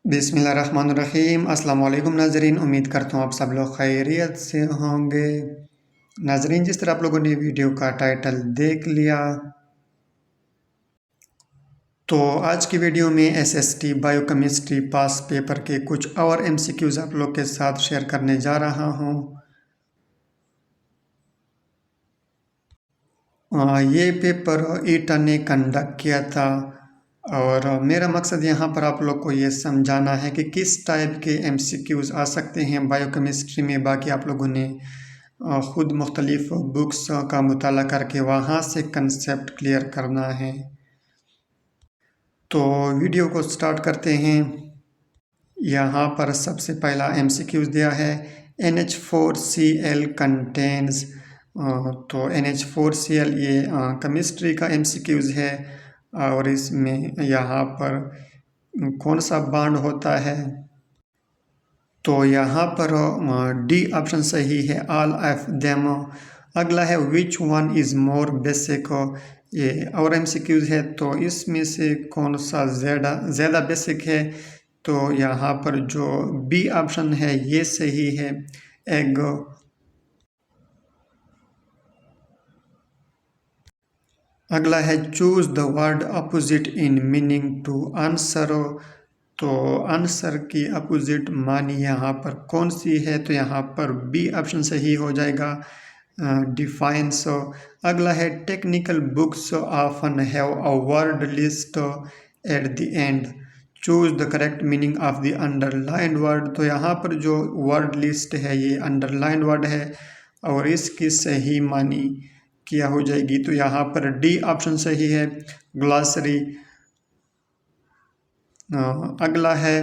बिस्मिल्लाहिर्रहमानिर्रहीम। अस्सलाम वालेकुम नाज़रीन, उम्मीद करता हूँ आप सब लोग खैरियत से होंगे। नाज़रीन, जिस तरह आप लोगों ने वीडियो का टाइटल देख लिया, तो आज की वीडियो में SST बायोकेमिस्ट्री पास पेपर के कुछ और MCQs आप लोग के साथ शेयर करने जा रहा हूँ। ये पेपर ETEA ने कंडक्ट किया था और मेरा मकसद यहाँ पर आप लोग को ये समझाना है कि किस टाइप के MCQs आ सकते हैं बायोकेमिस्ट्री में। बाकी आप लोगों ने ख़ुद मुख्तलिफ बुक्स का मुताला करके वहाँ से कंसेप्ट क्लियर करना है। तो वीडियो को स्टार्ट करते हैं। यहाँ पर सबसे पहला MCQs दिया है, NH4Cl कंटेन्स। तो NH4Cl ये केमिस्ट्री का MCQs है और इसमें यहाँ पर कौन सा बॉन्ड होता है, तो यहाँ पर डी ऑप्शन सही है, ऑल ऑफ देम। अगला है which one is more basic, ये और MCQs है, तो इसमें से कौन सा ज़्यादा बेसिक है, तो यहाँ पर जो बी ऑप्शन है ये सही है, एग। अगला है choose the word opposite in meaning to answer, तो आंसर की अपोजिट मानी यहाँ पर कौन सी है, तो यहाँ पर बी ऑप्शन सही हो जाएगा, डिफाइंस। अगला है technical books often have a word list at the end, choose the correct meaning of the underlined word, तो यहाँ पर जो वर्ड लिस्ट है ये अंडरलाइंड वर्ड है और इसकी सही मानी क्या हो जाएगी, तो यहाँ पर डी ऑप्शन सही है, ग्लॉसरी। अगला है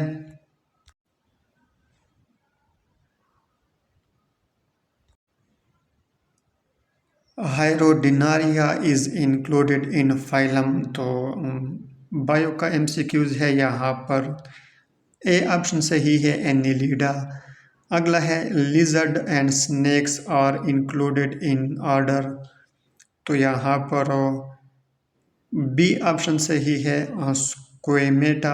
हाइरोडिनारिया इज इंक्लूडेड इन फाइलम, तो बायो का MCQs है, यहाँ पर ए ऑप्शन सही है, एनिलिडा। अगला है lizard and snakes are included in order, तो यहाँ पर बी ऑप्शन सही है, स्क्वेमेटा।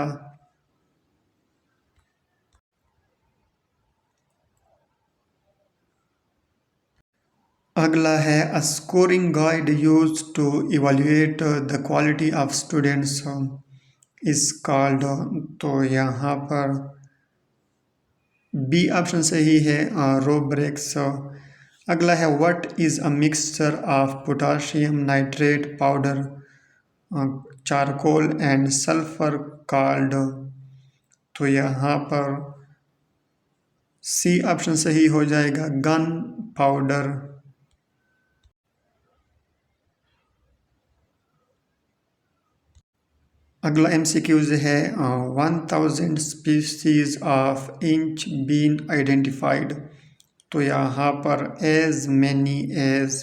अगला है a scoring guide used to evaluate the quality of students is called, तो यहाँ पर बी ऑप्शन सही है, रोब्रेक्स। अगला है what is a mixture of potassium nitrate powder, charcoal and sulphur called, तो यहाँ पर सी ऑप्शन सही हो जाएगा, गन पाउडर। अगला MCQs है 1000 species of inch been identified, तो यहाँ पर एज मैनी एज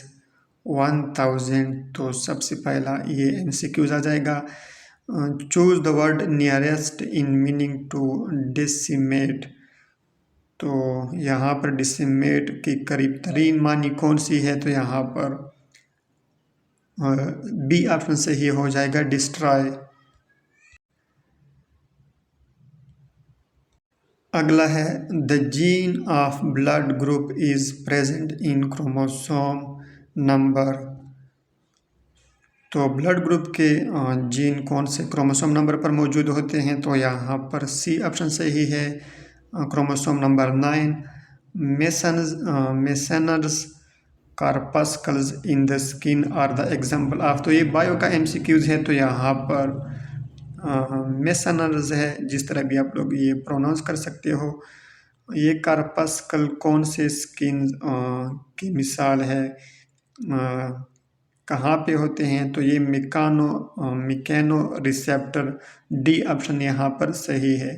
1000, तो सबसे पहला ये MCQs आ जाएगा। Choose the word nearest in meaning to decimate, तो यहाँ पर डेसिमेट की करीब तरीन मानी कौन सी है, तो यहाँ पर बी ऑप्शन सही हो जाएगा, डिस्ट्रॉय। अगला है the gene of blood group is present in chromosome number, तो ब्लड ग्रुप के जीन कौन से क्रोमोसोम नंबर पर मौजूद होते हैं, तो यहाँ पर सी ऑप्शन सही है, chromosome number 9। Meissner's corpuscles in the skin are the example of, तो ये बायो का MCQs है, तो यहाँ पर मेसनर्स है, जिस तरह भी आप लोग ये प्रोनाउंस कर सकते हो। ये कार्पस्कल कौन से स्किन की मिसाल है, कहाँ पे होते हैं, तो ये मिकैनो रिसेप्टर, डी ऑप्शन यहाँ पर सही है।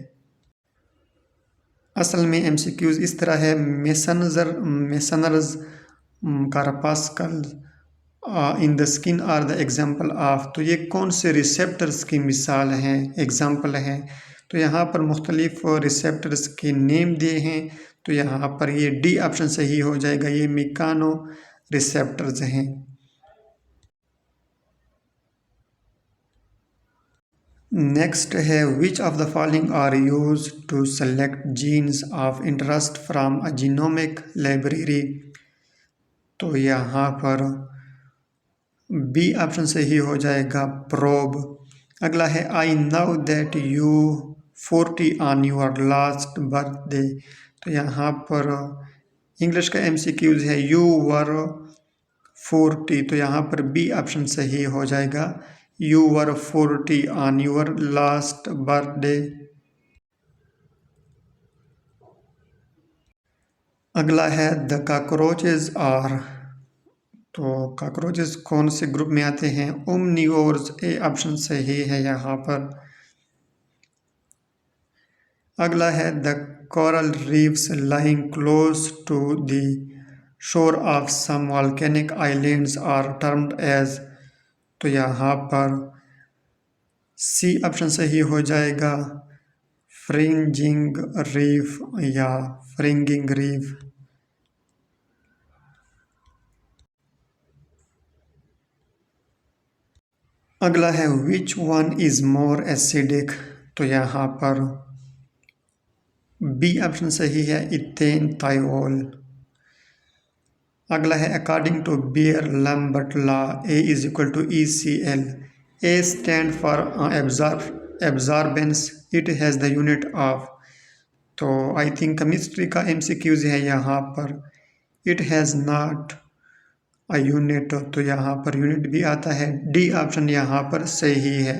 असल में MCQs इस तरह है, Meissner's corpuscle in the skin are the example of, तो ये कौन से रिसेप्टर्स की मिसाल हैं, एग्जाम्पल हैं, तो यहाँ पर मुख्तलिफ रिसेप्टर्स के नेम दिए हैं, तो यहाँ पर ये डी ऑप्शन सही हो जाएगा, ये मिकानो रिसेप्टर्स हैं। नेक्स्ट है which of the following are use to select genes of interest from a genomic library. तो यहाँ पर बी ऑप्शन सही हो जाएगा, प्रोब। अगला है I know that you 40 on your last birthday. तो यहाँ पर इंग्लिश का MCQs है यू वर 40। तो यहाँ पर बी ऑप्शन सही हो जाएगा, you were 40 on your last birthday. अगला है द कॉकरोचेज आर। तो कॉकरोचेस कौन से ग्रुप में आते हैं, ओमनिवोर्स। ए ऑप्शन सही है यहाँ पर। अगला है the coral reefs lying close to the shore of some volcanic islands are termed as. तो यहाँ पर सी ऑप्शन सही हो जाएगा, फ्रिंजिंग रीफ या फ्रिंगिंग रीफ। अगला है which one is more acidic. तो यहाँ पर बी ऑप्शन सही है, इथेन थायोल। अगला है according to Beer Lambert law A is equal to ECL। A stand for absorbance, it has the unit of. तो आई थिंक केमिस्ट्री का MCQs है यहाँ पर, it has not a unit. तो यहाँ पर यूनिट भी आता है, डी ऑप्शन यहाँ पर सही है।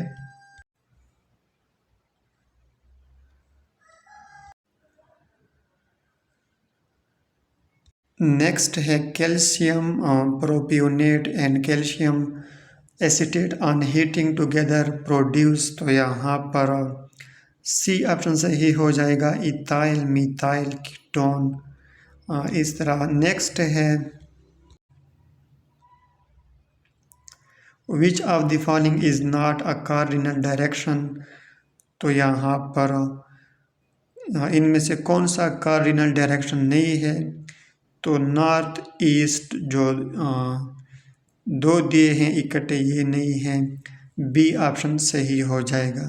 नेक्स्ट है calcium propionate and calcium acetate on heating together produce. तो यहाँ पर सी ऑप्शन सही हो जाएगा, इथाइल मिथाइल कीटोन। इस तरह नेक्स्ट है which of the following is not a cardinal direction. तो यहाँ पर इनमें से कौन सा कार्डिनल डायरेक्शन नहीं है। तो नॉर्थ ईस्ट जो दो दिए हैं इकट्ठे, ये नहीं है, बी ऑप्शन सही हो जाएगा।